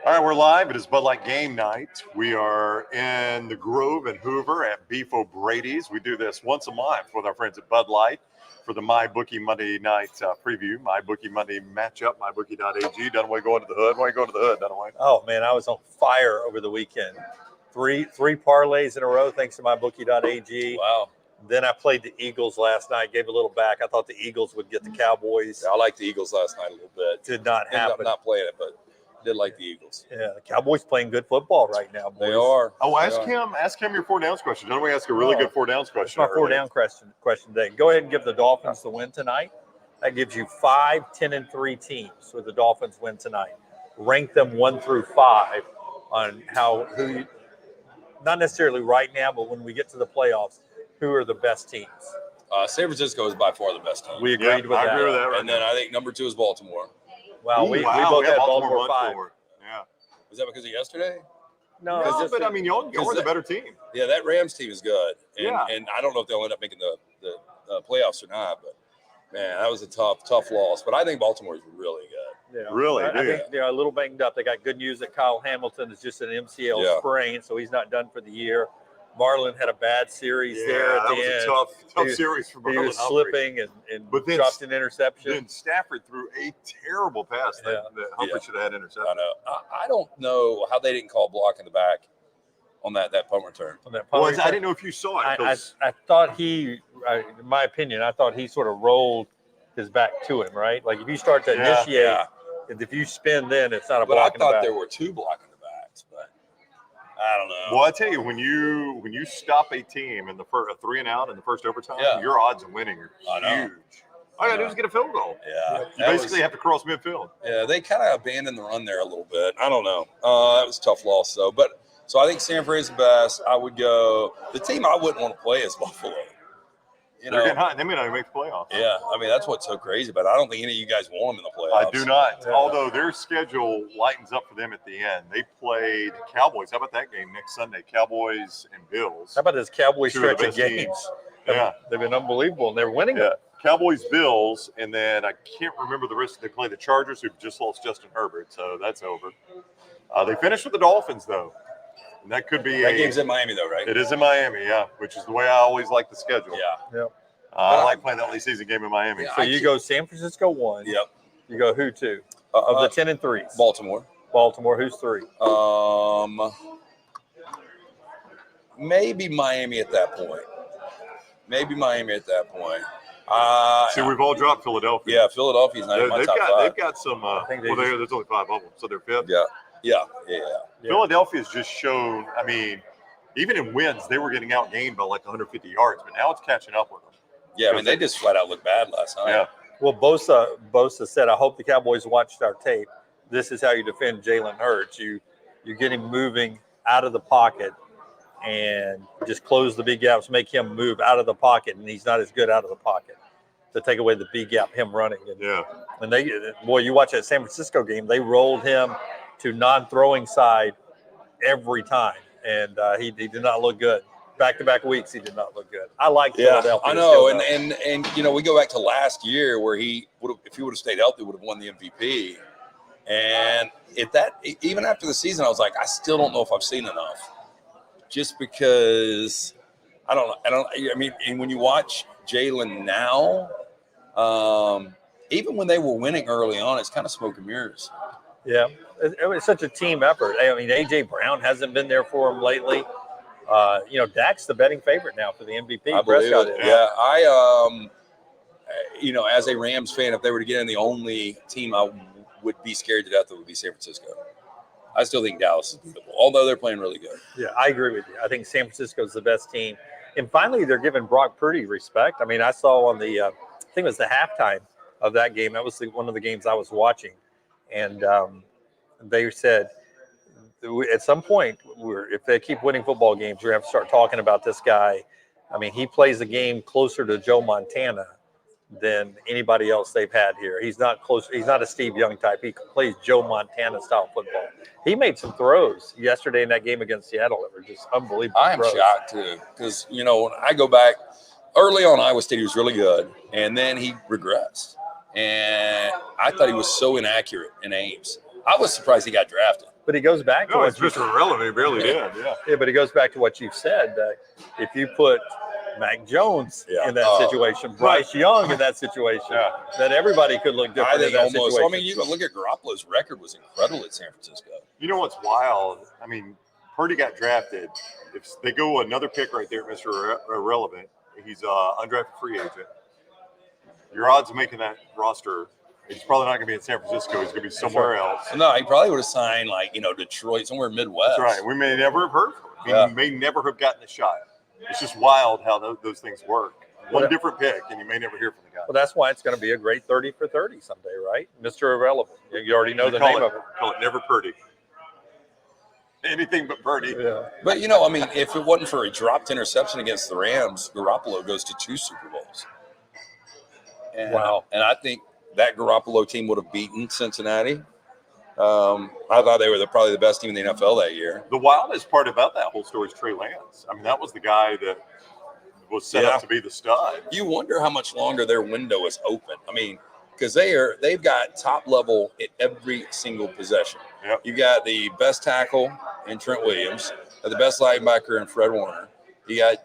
All right, we're live. It is Bud Light game night. We are in the Grove in Hoover at Beef O'Brady's. We do this once a month with our friends at Bud Light for the MyBookie Monday night preview. MyBookie Monday matchup, MyBookie.ag. Dunaway going to the hood. Why you going to the hood, Dunaway? Oh, man, I was on fire over the weekend. Three parlays in a row thanks to MyBookie.ag. Wow. Then I played the Eagles last night, gave a little back. I thought the Eagles would get the Cowboys. Yeah, I liked the Eagles last night a little bit. Did not happen. I'm not playing it, but did like the Eagles. Yeah, the Cowboys playing good football right now, boys. They are. Oh, ask him your 4 downs question. Dunaway ask a really good 4 downs question. That's my 4 down question today. Go ahead and give the Dolphins the win tonight. That gives you 5, 10, and 3 teams with the Dolphins win tonight. Rank them 1 through 5 on who not necessarily right now, but when we get to the playoffs, who are the best teams? San Francisco is by far the best team. We agreed with that. I agree with that. And then I think number 2 is Baltimore. Wow, we both had Baltimore 5. Yeah. Was that because of yesterday? No, but I mean, y'all are the better team. Yeah, that Rams team is good. And, Yeah. and I don't know if they'll end up making the playoffs or not, but, man, that was a tough loss. But I think Baltimore is really good. Yeah. Really? I think they're a little banged up. They got good news that Kyle Hamilton is just an MCL sprain, so he's not done for the year. Marlon had a bad series there at the end. That was a tough series for Marlon. He was slipping and then dropped an interception. Then Stafford threw a terrible pass that Humphrey should have had intercepted. I know. I don't know how they didn't call block in the back on that punt return. I didn't know if you saw it. I thought in my opinion, I thought he sort of rolled his back to him, right? Like if you start to initiate, if you spin, then it's not a block in the back. But I thought there were 2 blocking the backs, but I don't know. Well, I tell you, when you stop a team in a 3 and out in the first overtime, your odds of winning are huge. All you got to do is get a field goal. Yeah. You basically have to cross midfield. Yeah, they kind of abandoned the run there a little bit. I don't know. That was a tough loss, though. So I think San Fran is the best. I would go – the team I wouldn't want to play is Buffalo. They're getting hot. They may not even make the playoffs. Yeah, I mean, that's what's so crazy about it. I don't think any of you guys want them in the playoffs. I do not. Yeah. Although their schedule lightens up for them at the end. They play the Cowboys. How about that game next Sunday? Cowboys and Bills. How about this Cowboys stretch of games? Yeah. They've been unbelievable, and they're winning it. Cowboys, Bills, and then I can't remember the rest. They play the Chargers, who just lost Justin Herbert, so that's over. They finished with the Dolphins, though. And that could be that game's in Miami, though, right? It is in Miami, yeah, which is the way I always like the schedule. Yeah. I like playing that late season game in Miami. So you go San Francisco 1. Yep. You go who 2? Of the 10 and 3s. Baltimore. Who's 3? Maybe Miami at that point. See, we've all dropped Philadelphia. Yeah, Philadelphia's not in my top 5. They've got some. There's only 5 of them, so they're 5th. Yeah. Philadelphia's just shown. I mean, even in wins, they were getting outgained by like 150 yards, but now it's catching up with them. Yeah, I mean, they just flat out looked bad last night. Yeah. Well, Bosa said, I hope the Cowboys watched our tape. This is how you defend Jalen Hurts. You get him moving out of the pocket and just close the big gaps, make him move out of the pocket, and he's not as good out of the pocket to take away the big gap, him running. And you watch that San Francisco game, they rolled him to non-throwing side every time, and he did not look good. Back-to-back weeks, he did not look good. I like Philadelphia. I know, and we go back to last year where if he would have stayed healthy, would have won the MVP. And even after the season, I was like, I still don't know if I've seen enough. Just because I mean, and when you watch Jalen now, even when they were winning early on, it's kind of smoke and mirrors. Yeah, it was such a team effort. I mean, A.J. Brown hasn't been there for him lately. Dak's the betting favorite now for the MVP. I believe it. Yeah, as a Rams fan, if they were to get in, the only team I would be scared to death of would be San Francisco. I still think Dallas is beautiful, although they're playing really good. Yeah, I agree with you. I think San Francisco is the best team. And finally, they're giving Brock Purdy respect. I mean, I saw on the I think it was the halftime of that game. That was one of the games I was watching. And they said at some point, if they keep winning football games, we're going to have to start talking about this guy. I mean, he plays the game closer to Joe Montana than anybody else they've had here. He's not close. He's not a Steve Young type. He plays Joe Montana style football. He made some throws yesterday in that game against Seattle that were just unbelievable. I am shocked too, because when I go back early on, Iowa State, he was really good, and then he regressed. And I thought he was so inaccurate in Ames. I was surprised he got drafted. But he goes back to No, what it's Mr. Irrelevant. He barely did. Yeah. Yeah, but he goes back to what you've said, that if you put Mac Jones in that situation, Bryce Young in that situation, that everybody could look different in that situation. I mean, you look at Garoppolo's record was incredible at San Francisco. You know what's wild? I mean, Purdy got drafted. If they go another pick right there, Mr. Irrelevant, he's an undrafted free agent. Your odds of making that roster, he's probably not going to be in San Francisco. He's going to be somewhere else. No, he probably would have signed Detroit, somewhere Midwest. That's right. We may never have heard from him. He may never have gotten a shot. It's just wild how those things work. One different pick, and you may never hear from the guy. Well, that's why it's going to be a great 30 for 30 someday, right? Mr. Irrelevant. You already know the name of it. Call it never Purdy. Anything but Purdy. Yeah. But, I mean, if it wasn't for a dropped interception against the Rams, Garoppolo goes to 2 Super Bowls. And, wow. And I think that Garoppolo team would have beaten Cincinnati. I thought they were probably the best team in the NFL that year. The wildest part about that whole story is Trey Lance. I mean, that was the guy that was set up to be the stud. You wonder how much longer their window is open. I mean, because they've got top level at every single possession. Yep. You got the best tackle in Trent Williams, the best linebacker in Fred Warner. You got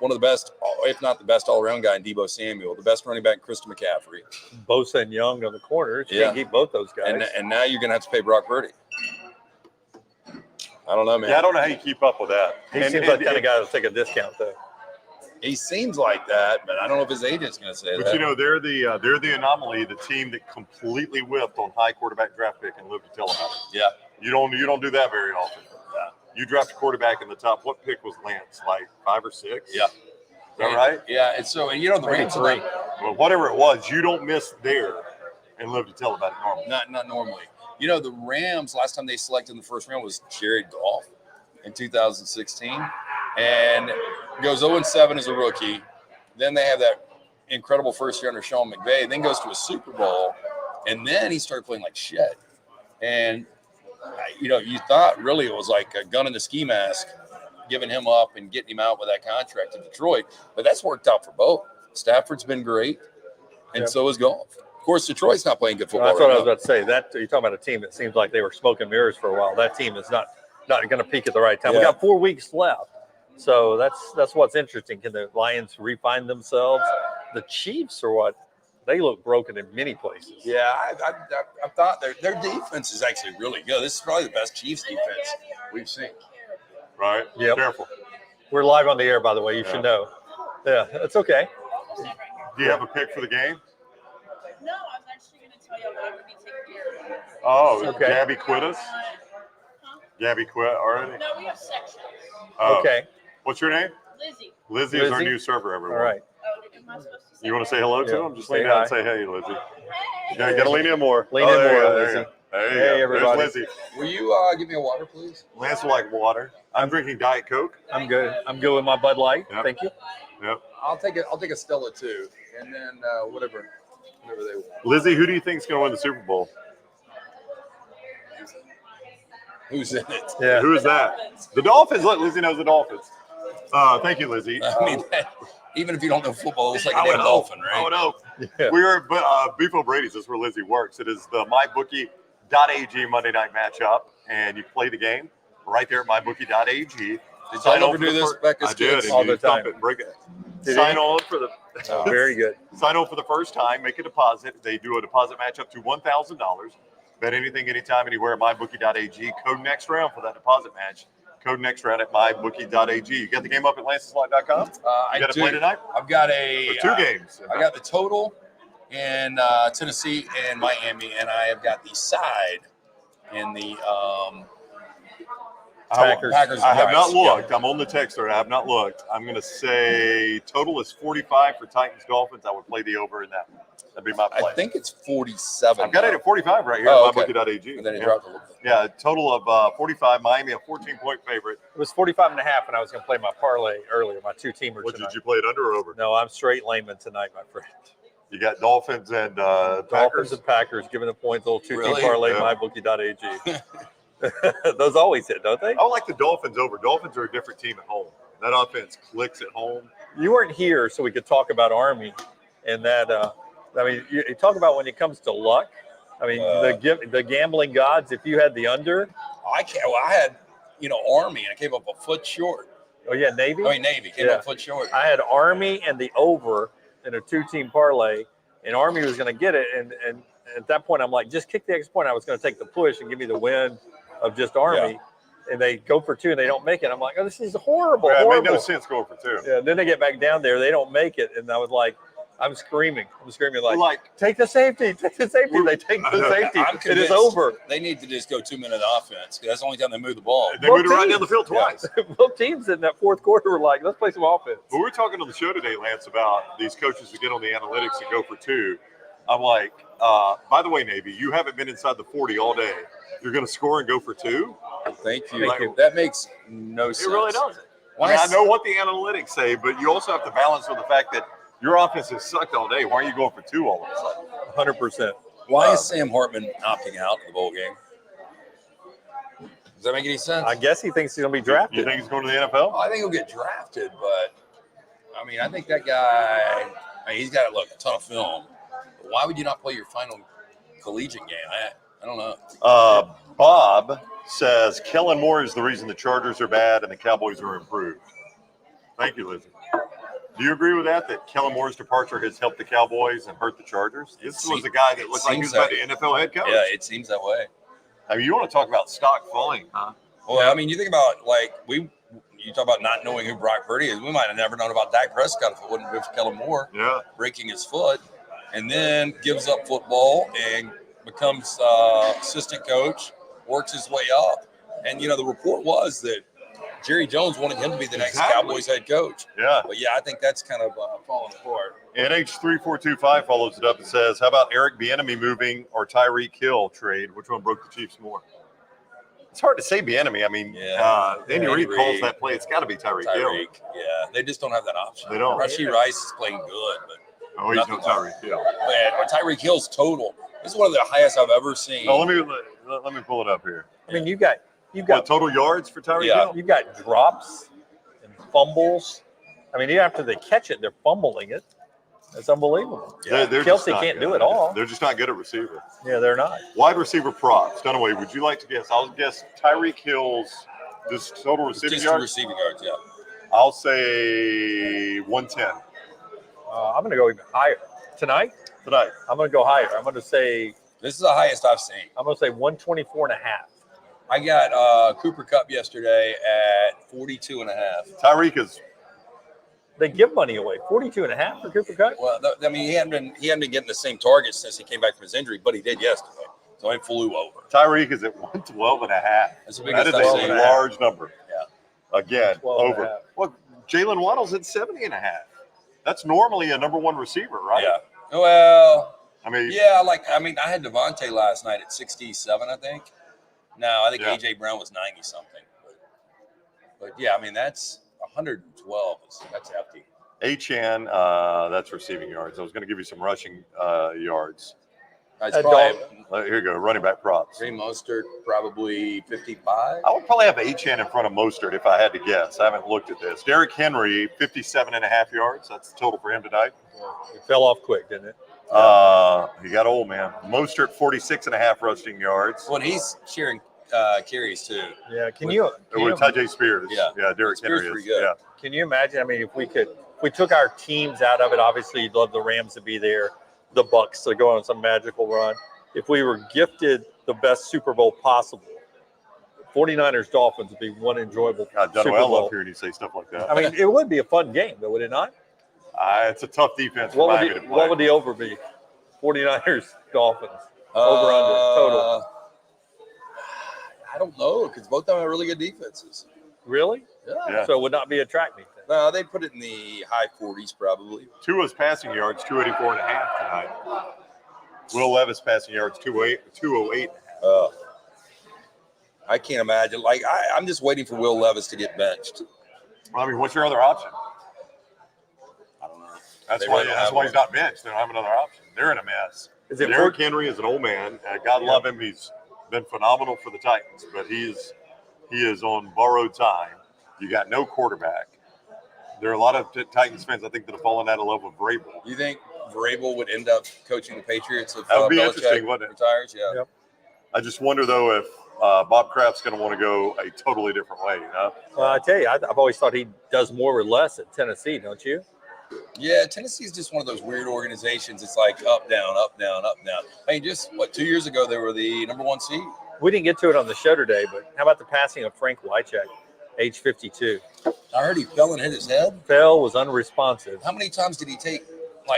one of the best, if not the best all-around guy in Deebo Samuel, the best running back in Christian McCaffrey. Bosa and Young on the corners. You can't keep both those guys. And now you're going to have to pay Brock Purdy. I don't know, man. Yeah, I don't know how you keep up with that. He seems like the kind of guy to take a discount, though. He seems like that, but I don't know if his agent's going to say that. But, they're the anomaly, the team that completely whipped on high quarterback draft pick and lived to tell about it. Yeah. You don't do that very often. Yeah. You draft a quarterback in the top. What pick was Lance? Like 5 or 6? Yeah. Is that right? Yeah. And so, the Rams are like, well, whatever it was, you don't miss there and live to tell about it normally. Not normally. The Rams, last time they selected in the first round was Jared Goff in 2016. And goes 0-7 as a rookie. Then they have that incredible first year under Sean McVay. Then goes to a Super Bowl. And then he started playing like shit. And, you thought really it was like a gun in the ski mask, giving him up and getting him out with that contract in Detroit. But that's worked out for both. Stafford's been great, and so is Goff. Of course, Detroit's not playing good football. That's what I was about to say. That you're talking about a team that seems like they were smoke and mirrors for a while. That team is not going to peak at the right time. We got 4 weeks left. So that's what's interesting. Can the Lions refine themselves? The Chiefs are what? They look broken in many places. Yeah, I thought their defense is actually really good. This is probably the best Chiefs defense we've seen. Right? Yep. Careful. We're live on the air, by the way. You should know. Yeah, it's okay. Do you have a pick for the game? No, I was actually going to tell you I would be taking care of it. Oh, okay. Gabby quit us? Gabby quit already? No, we have sections. Oh. Okay. What's your name? Lizzie. Lizzie is our new server, everyone. All right. Oh, am I supposed to say You want to say hello to him? Just lean Say down hi. and say hey, Lizzie. Hey. Yeah, you got to lean in more. Lean in there you more, go, there you Lizzie. go. There you Hey, go. everybody. There's Lizzie. Will you give me a water, please? Lance will like water. I'm drinking Diet Coke. I'm good. I'm good with my Bud Light. Yep. Thank you. Yep. I'll take a Stella too, and then whatever they want. Lizzie, who do you think is going to win the Super Bowl? Who's in it? Yeah. Who is that? The Dolphins. Look, Lizzie knows the Dolphins. Thank you, Lizzie. I mean, even if you don't know football, it's like a I would damn hope. dolphin, I would right? hope. Yeah. We are at Beef O'Brady's. That's where Lizzie works. It is the MyBookie.ag Monday Night Matchup, and you play the game right there at MyBookie.ag. Did y'all ever do this back as I did. kids? and All you the thump time. it, break it. Did Sign you? on for the Oh, very good. sign on for the first time. Make a deposit. They do a deposit match up to $1,000. Bet anything, anytime, anywhere at MyBookie.ag. Code NextRound for that deposit match. Code NextRound at MyBookie.ag. You got the game up at Lance'sLot.com? I You got to do. play tonight? I've got Or two games. I got the total in Tennessee and Miami, and I have got the side in the Packers. I have not Giants. looked. I'm on the texter. I have not looked. I'm going to say total is 45 for Titans Dolphins. I would play the over in that one. That'd be my play. I think it's 47. I've got it at 45 right here Oh, at okay. MyBookie.ag. And then it Yeah. dropped a little bit. Yeah, a total of 45. Miami, a 14-point favorite. It was 45.5, and I was going to play my parlay earlier, my two-teamer What tonight. did you play it under or over? No, I'm straight layman tonight, my friend. You got Dolphins and Dolphins Packers. and Packers giving the points, old two-team Really? parlay, Yeah. MyBookie.ag. Those always hit, don't they? I like the Dolphins over. Dolphins are a different team at home. That offense clicks at home. You weren't here, so we could talk about Army and that. I mean, you talk about when it comes to luck. I mean, the gambling gods. If you had the under, I can't. Well, I had, Army, and I came up a foot short. oh yeah, Navy. Navy came up a foot short. I had Army and the over in a 2-team parlay, and Army was going to get it. And at that point, I'm like, just kick the extra point. I was going to take the push and give me the win of just Army. Yeah. And they go for 2 and they don't make it. I'm like, oh, this is horrible. Yeah, it horrible. made no sense going for 2. Yeah. Then they get back down there. They don't make it. And I was like, I'm screaming like, take the safety. Take the safety. They take the safety. It is over. They need to just go 2-minute offense. That's the only time they move the ball. They moved it right down the field twice. Both teams in that fourth quarter were like, let's play some offense. But we were talking on the show today, Lance, about these coaches that get on the analytics and go for 2. I'm like, by the way, Navy, you haven't been inside the 40 all day. You're going to score and go for 2? Thank you. That makes no sense. It really doesn't. I know what the analytics say, but you also have to balance with the fact that your offense has sucked all day. Why are you going for 2 all of a sudden? 100%. Why is Sam Hartman opting out of the bowl game? Does that make any sense? I guess he thinks he's going to be drafted. You think he's going to the NFL? I think he'll get drafted, but I think that guy, he's got a ton of film. But why would you not play your final collegiate game? I don't know. Bob says Kellen Moore is the reason the Chargers are bad and the Cowboys are improved. Thank you, Lizzie. Do you agree with that Kellen Moore's departure has helped the Cowboys and hurt the Chargers? This was a guy that looked like he was about the NFL head coach. Yeah, it seems that way. You want to talk about stock falling, huh? Well, you think about, you talk about not knowing who Brock Purdy is. We might have never known about Dak Prescott if it wouldn't have been for Kellen Moore breaking his foot, and then gives up football and becomes assistant coach, works his way up. And, the report was that Jerry Jones wanted him to be the next Cowboys head coach. Yeah. But, I think that's kind of falling apart. NH3425 follows it up and says, how about Eric Bieniemy moving or Tyreek Hill trade? Which one broke the Chiefs more? It's hard to say Bieniemy. Andy Reid calls that play. It's got to be Tyreek Hill. Yeah, they just don't have that option. They don't. Rashee Rice is playing good, but he's no Tyreek Hill. Man, Tyreek Hill's total. This is one of the highest I've ever seen. No, let me pull it up here. You've got total yards for Tyreek Hill? You've got drops and fumbles. Even after they catch it, they're fumbling it. It's unbelievable. Yeah, Kelsey can't do it all. They're just not good at receiver. Yeah, they're not. Wide receiver props. Dunaway, would you like to guess? I'll guess Tyreek Hill's just total receiving yards. Receiving yards, yeah. I'll say 110. I'm going to go even higher. Tonight, I'm going to go higher. I'm going to say this is the highest I've seen. I'm going to say 124.5. I got Cooper Kupp yesterday at 42.5. Tyreek is. They give money away. 42.5 for Cooper Kupp. Well, he hadn't been getting the same targets since he came back from his injury, but he did yesterday. So he flew over. Tyreek is at 112.5. That's the biggest that is a large number. Yeah. Again, over. Well, Jalen Waddle's at 70.5. That's normally a number 1 receiver, right? Yeah. Well, I had Devontae last night at 67, I think. No, I think AJ Brown was 90 something. But that's 112. That's hefty. Achan, that's receiving yards. I was going to give you some rushing yards. Here you go, running back props. Ray Mostert, probably 55. I would probably have Achan in front of Mostert if I had to guess. I haven't looked at this. Derrick Henry, 57.5 yards. That's the total for him tonight. It fell off quick, didn't it? He got old, man. Mostert, 46.5 rushing yards. Well, he's sharing carries too. Yeah, with Tajay Spears. Yeah, Derrick Henry is. Good. Yeah. Can you imagine? If we took our teams out of it, obviously you'd love the Rams to be there, the Bucks to go on some magical run. If we were gifted the best Super Bowl possible, 49ers Dolphins would be one enjoyable Super Bowl. I love hearing you say stuff like that. It would be a fun game, though, would it not? It's a tough defense. What would the over be? 49ers Dolphins over under total. I don't know because both of them have really good defenses. Really? Yeah. So it would not be a track meet then? No, they'd put it in the high 40s probably. Tua's passing yards, 284.5 tonight. Will Levis passing yards, 208. I can't imagine. I'm just waiting for Will Levis to get benched. What's your other option? I don't know. That's why he's not benched. They don't have another option. They're in a mess. Derrick Henry is an old man. God love him. He's been phenomenal for the Titans, but he is on borrowed time. You got no quarterback. There are a lot of Titans fans, I think, that have fallen out of love with Vrabel. You think Vrabel would end up coaching the Patriots if That would be Belichick interesting, wouldn't it? retires. Yeah. Yep. I just wonder though if Bob Kraft's going to want to go a totally different way. You know, Well, I tell you, I've always thought he does more with less at Tennessee, don't you? Yeah, Tennessee is just one of those weird organizations. It's like up, down, up, down, up, down. I mean, just 2 years ago, they were the number 1 seed. We didn't get to it on the show today, but how about the passing of Frank Wycheck, age 52? I heard he fell and hit his head. Fell, was unresponsive. How many times did he take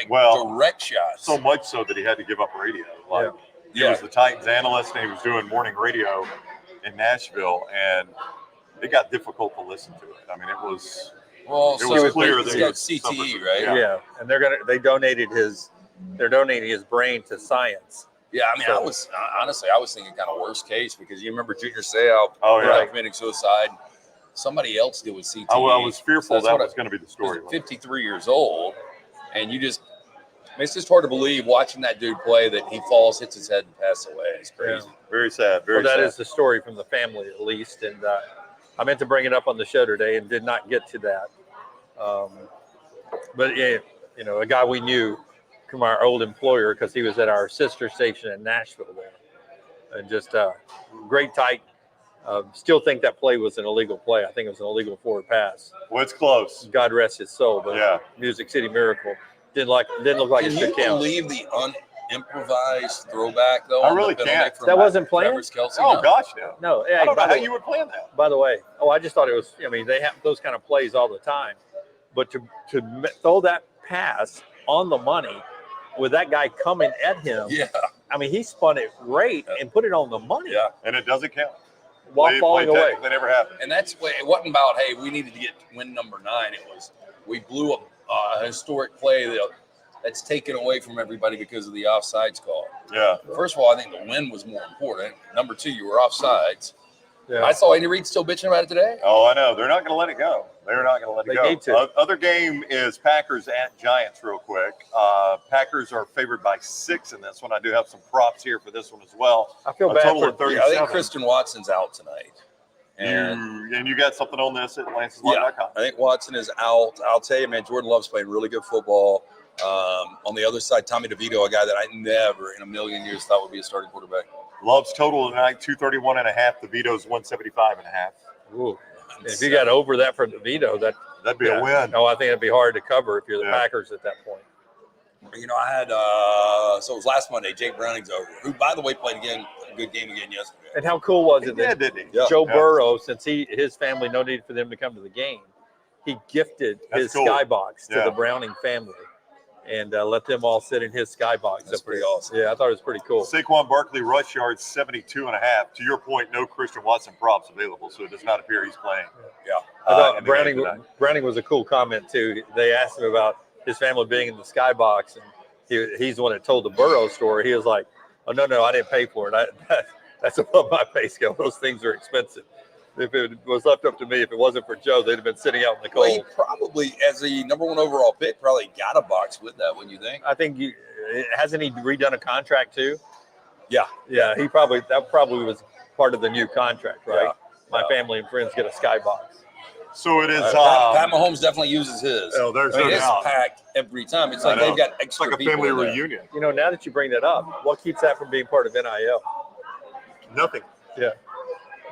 direct shots? so much so that he had to give up radio. Like, he was the Titans analyst, and he was doing morning radio in Nashville, and it got difficult to listen to it. I mean, it was clear that he got CTE, right? Yeah, and they're donating his brain to science. Yeah, I mean, I was thinking kind of worst case because you remember Junior Seau committing suicide. Somebody else did with CTE. I was fearful that was going to be the story. 53 years old, and it's just hard to believe watching that dude play that he falls, hits his head, and passes away. It's crazy. Yeah. Very sad. Very sad. That is the story from the family, at least. And I meant to bring it up on the show today and did not get to that. But yeah, a guy we knew from our old employer because he was at our sister station in Nashville there, and just great tight. Still think that play was an illegal play. I think it was an illegal forward pass. Well, it's close. God rest his soul. But Music City Miracle didn't look like it should count. Can you believe the unimprovised throwback though? I really can't. That wasn't planned. Oh gosh, no. No, I don't know how you would plan that. By the way, I just thought it was. I mean, they have those kind of plays all the time, but to throw that pass on the money with that guy coming at him. Yeah. I mean, he spun it right and put it on the money. Yeah, and it doesn't count. While falling away. That never happened. And it wasn't about, hey, we needed to get win number 9. It was we blew a historic play that's taken away from everybody because of the offsides call. Yeah. First of all, I think the win was more important. Number 2, you were offsides. Yeah. I saw Andy Reid still bitching about it today. Oh, I know. They're not going to let it go. They're not going to let it go. Need to. Other game is Packers at Giants real quick. Packers are favored by 6 in this one. I do have some props here for this one as well. I feel bad for 37. I think Christian Watson's out tonight. And you got something on this at Yeah, I think Watson is out. I'll tell you, man, Jordan Love's playing really good football. On the other side, Tommy DeVito, a guy that I never in a million years thought would be a starting quarterback. Love's total tonight, 231.5. DeVito's 175.5. Ooh. If you got over that for DeVito, that'd be a win. No, I think it'd be hard to cover if you're the Packers at that point. I had so it was last Monday. Jake Browning's over, who by the way played a good game again yesterday. And how cool was it that didn't he? Joe Burrow, since his family no need for them to come to the game, he gifted his skybox to the Browning family and let them all sit in his skybox. That's pretty awesome. Yeah, I thought it was pretty cool. Saquon Barkley rush yards 72.5. To your point, no Christian Watson props available, so it does not appear he's playing. Yeah, I thought Browning was a cool comment too. They asked him about his family being in the skybox, and he's the one that told the Burrow story. He was like, "Oh no, I didn't pay for it. That's above my pay scale. Those things are expensive. If it was left up to me, if it wasn't for Joe, they'd have been sitting out in the cold." Well, he probably, as the number 1 overall pick, probably got a box with that. Wouldn't you think? I think hasn't he redone a contract too? Yeah. That probably was part of the new contract, right? Yeah. My family and friends get a skybox. So it is. Pat Mahomes definitely uses his. Oh, there's no it's doubt. packed every time. It's like they've got extra. It's like a family reunion. Now that you bring that up, what keeps that from being part of NIL? Nothing. Yeah.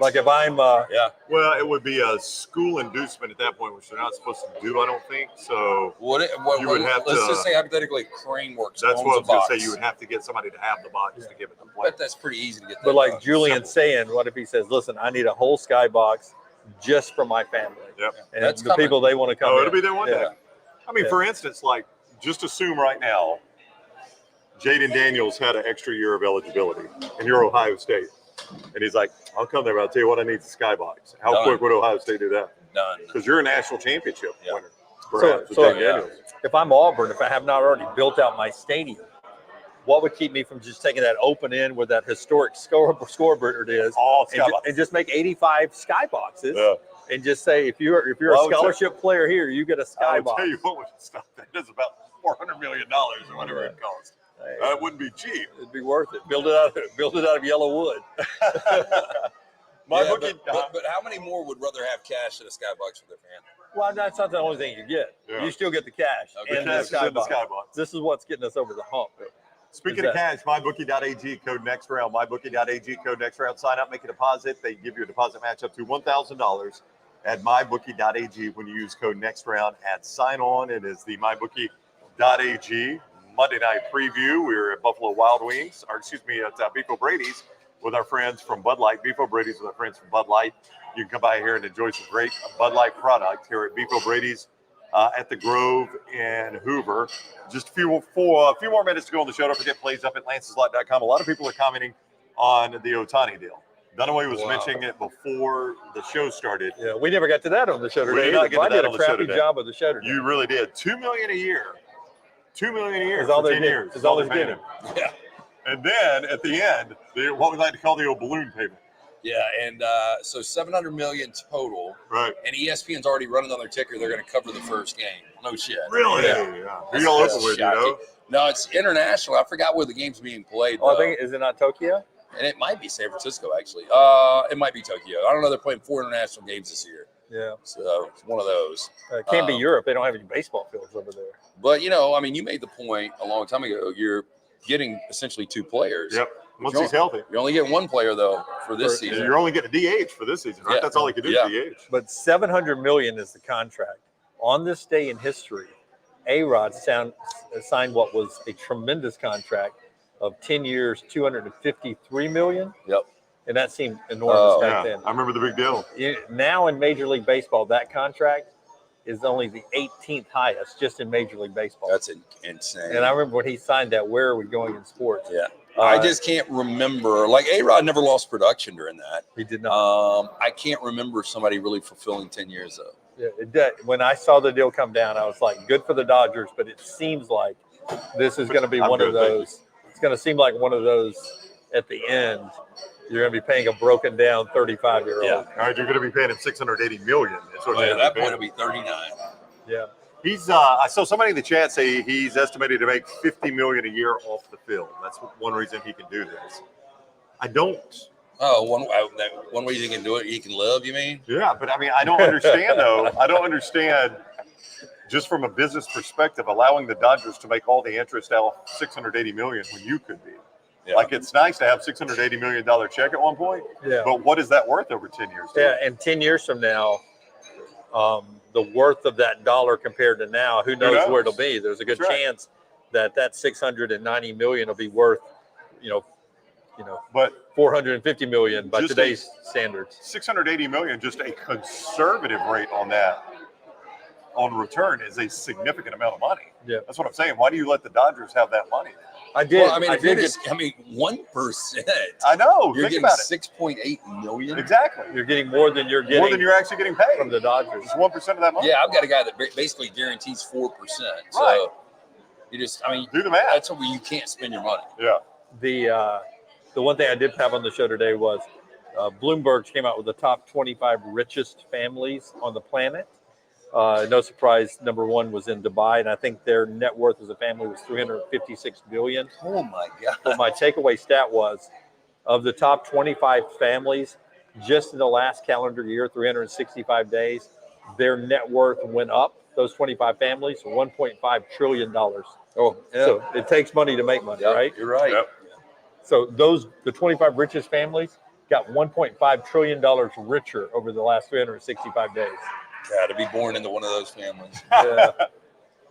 Like if I'm Well, it would be a school inducement at that point, which they're not supposed to do, I don't think. So let's just say hypothetically Crane works. That's what I was going to say. You would have to get somebody to have the box to give it to play. But that's pretty easy to get. But like Julian's saying, what if he says, "Listen, I need a whole skybox just for my family." Yep. And that's the people they want to come. It'll be there one day. I mean, for instance, like just assume right now, Jaden Daniels had an extra year of eligibility, and you're Ohio State. And he's like, "I'll come there, but I'll tell you what, I need the skybox." How quick would Ohio State do that? Done. Because you're a national championship winner. So if I'm Auburn, if I have not already built out my stadium, what would keep me from just taking that open end where that historic scoreboard is, and just make 85 skyboxes, and just say if you're a scholarship player here, you get a skybox. I'll tell you what would stop that is about $400 million or whatever it costs. That wouldn't be cheap. It'd be worth it. Build it out of yellow wood. MyBookie. But how many more would rather have cash than a Skybox for their family? Well, that's not the only thing you get. Yeah. You still get the cash Okay. and The cash is in the Skybox. Skybox. This is what's getting us over the hump. Speaking of cash, MyBookie.ag Code NextRound. MyBookie.ag Code NextRound. Sign up, make a deposit. They give you a deposit match up to $1,000 at MyBookie.ag when you use code NextRound at sign on. It is the MyBookie.ag Monday night preview. We're at Buffalo Wild Wings, or excuse me, at Beef O'Brady's with our friends from Bud Light. Beef O'Brady's with our friends from Bud Light. You can come by here and enjoy some great Bud Light product here at Beef O'Brady's at the Grove in Hoover. Just a few more minutes to go on the show. Don't forget, plays up at lanceslot.com. A lot of people are commenting on the Ohtani deal. Dunaway was mentioning it before the show started. Yeah, we never got to that on the show today. did not get to I that did on a the show crappy today. job of the show today. You really did. $2 million a year. $2 million a year Is all for they're 10 getting. years. Is all they're paying getting. him. Yeah. And then at the end, what we like to call the old balloon payment. Yeah, and so $700 million total. Right. And ESPN's already running on their ticker. They're going to cover the first game. No shit. Really? Yeah. Who y'all open with, you know? No, it's international. I forgot where the game's being played. Oh, I though. think, is it not Tokyo? And it might be San Francisco, actually. It might be Tokyo. I don't know. They're playing 4 international games this year. Yeah. So it's one of those. It can't be Europe. They don't have any baseball fields over there. But, you made the point a long time ago. You're getting essentially 2 players. Yep. Once he's healthy. You only get 1 player, though, for this season. You're only getting a DH for this season, right? Yeah. That's all he can do, Yeah. DH. But $700 million is the contract. On this day in history, A-Rod signed what was a tremendous contract of 10 years, $253 million. Yep. And that seemed enormous back Yeah, then. I remember the big deal. Now in Major League Baseball, that contract is only the 18th highest just in Major League Baseball. That's insane. And I remember when he signed that, where are we going in sports? Yeah. I just can't remember. Like, A-Rod never lost production during that. He did not. I can't remember somebody really fulfilling 10 years, though. Yeah, it did. When I saw the deal come down, I was like, good for the Dodgers, but it seems like this is going to be one of those. It's going to seem like one of those at the end. You're going to be paying a broken down 35-year-old. Yeah. All right, you're going to be paying him $680 million. That's what But you're at that gonna point, be it'll be 39. Yeah. He's. I saw somebody in the chat say he's estimated to make $50 million a year off the field. That's one reason he can do this. I don't. Oh, one way you can do it, you can live, you mean? Yeah, but I mean, I don't understand though. I don't understand. Just from a business perspective, allowing the Dodgers to make all the interest out $680 million when you could be. Yeah. Like, it's nice to have $680 million check at one point. Yeah. But what is that worth over 10 years? Yeah, and 10 years from now, the worth of that dollar compared to now, who knows where it'll be. There's a good chance that $690 million will be worth, but $450 million by just today's standards. $680 million, just a conservative rate on that on return is a significant amount of money. Yeah. That's what I'm saying. Why do you let the Dodgers have that money? I did. Well, I mean, I if you're did just, 1%. I know. You're Think getting about it. $6.8 million. Exactly. You're getting more than you're getting More than you're actually getting paid from the Dodgers. It's 1% of that money. Yeah, I've got a guy that basically guarantees 4%. So Right. you just, I mean, Do the math. that's where you can't spend your money. Yeah. The one thing I did have on the show today was Bloomberg came out with the top 25 richest families on the planet. No surprise, number 1 was in Dubai, and I think their net worth as a family was $356 billion. Oh my God. But my takeaway stat was, of the top 25 families, just in the last calendar year, 365 days, their net worth went up. Those 25 families, $1.5 trillion. Oh, yeah. So it takes money to make money, Yep, right? You're right. Yep. So the 25 richest families got $1.5 trillion richer over the last 365 days. Yeah, to be born into one of those families. Yeah,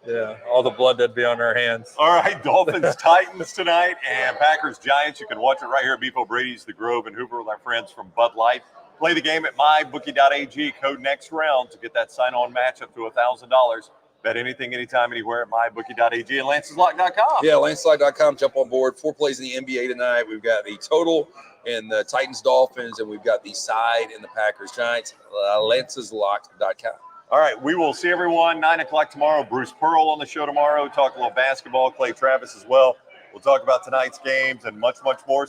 yeah. All the blood that'd be on our hands. All right, Dolphins, Titans tonight, and Packers, Giants. You can watch it right here at Beef O'Brady's, the Grove, and Hoover with our friends from Bud Light. Play the game at MyBookie.ag, code NextRound to get that sign-on match up to $1,000. Bet anything, anytime, anywhere at MyBookie.ag and Lance'sLock.com. Yeah, landslide.com. Jump on board. 4 plays in the NBA tonight. We've got the total in the Titans, Dolphins, and we've got the side in the Packers, Giants. Lance'sLock.com. All right, we will see everyone 9 o'clock tomorrow. Bruce Pearl on the show tomorrow. Talk a little basketball. Clay Travis as well. We'll talk about tonight's games and much, much more.